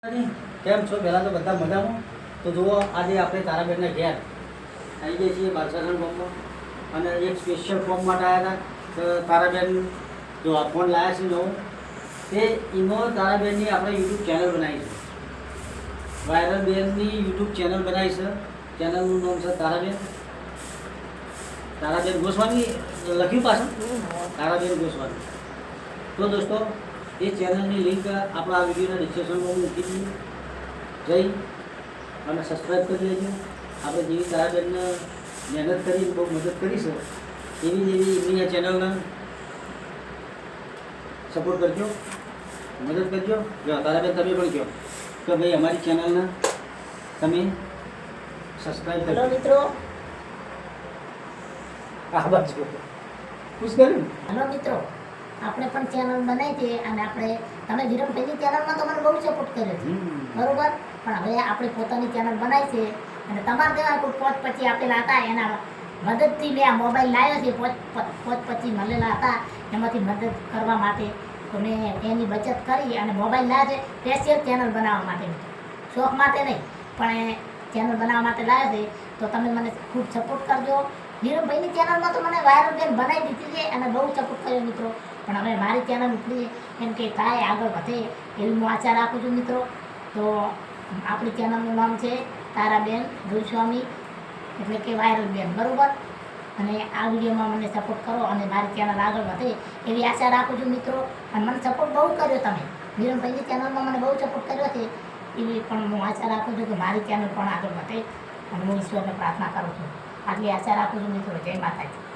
કેમ છો? પહેલાં તો બધા મજામાં. તો જુઓ, આજે આપણે તારાબેનના ઘેર આવી ગયા છીએ બાદશાહગંજ ગામમાં, અને એક સ્પેશિયલ ફોર્મ માટે આવ્યા હતા. તો તારાબેન જો આ ફોન લાવ્યા છે નવું, તે એમાં તારાબેનની આપણે યુટ્યુબ ચેનલ બનાવી છે. વાયરલ બેનની યુટ્યુબ ચેનલ બનાવી છે. ચેનલનું નામ છે તારાબેન ગોસ્વામી લખ્યું પાછું, તારાબેન ગોસ્વામી. તો દોસ્તો, એ ચેનલની લિંક આપણા આ વિડીયોના ડિસ્ક્રિપ્શનમાં મૂકી દઈએ. જઈ અને સબસ્ક્રાઈબ કરી લેજો. આપણે જેવી તારાબેનને મહેનત કરી બહુ મદદ કરી છે, એવી એમની આ ચેનલને સપોર્ટ કરજો, મદદ કરજો. જો તારાબેન તમે પણ કહો કે ભાઈ અમારી ચેનલને તમે સબસ્ક્રાઈબ કરજો. મિત્રો, આ બાજુ ખુશ કર્યું. હેલો મિત્રો, આપણે પણ ચેનલ બનાવી છે અને તમે વિરમભાઈની ચેનલમાં તો મને બહુ સપોર્ટ કર્યો છે, બરોબર. પણ હવે આપણે પોતાની ચેનલ બનાવી છે અને તમારા જેવા કોઈ પોચ પછી આપેલા હતા, એના મદદથી મેં આ મોબાઈલ લાવ્યો છે. પોચ પછી મળેલા હતા, એમાંથી મદદ કરવા માટે તો મેં એની બચત કરી અને મોબાઈલ લાવ્યો છે સ્પેશિયલ ચેનલ બનાવવા માટે. શોખ માટે નહીં, પણ એ ચેનલ બનાવવા માટે લાવ્યો છે. તો તમે મને ખૂબ સપોર્ટ કરજો. વિરમભાઈની ચેનલમાં તો મને વાયરલ બેન બનાવી દીધી છે અને બહુ સપોર્ટ કર્યો મિત્રો. પણ હવે મારી ચેનલ ઉપરી એમ કે થાય, આગળ વધે એવી હું આશા રાખું છું મિત્રો. તો આપણી ચેનલનું નામ છે તારાબેન ગોસ્વામી, એટલે કે વાયરલ બેન, બરાબર. અને આ વિડીયોમાં મને સપોર્ટ કરો અને મારી ચેનલ આગળ વધે એવી આશા રાખું છું મિત્રો. અને મને સપોર્ટ બહુ કર્યો તમે, વિરમભાઈની ચેનલમાં મને બહુ સપોર્ટ કર્યો છે, એવી પણ હું આશા રાખું છું કે મારી ચેનલ પણ આગળ વધે. અને હું ઈશ્વરને પ્રાર્થના કરું છું. આટલી આશા રાખું છું મિત્રો. જય માતાજી.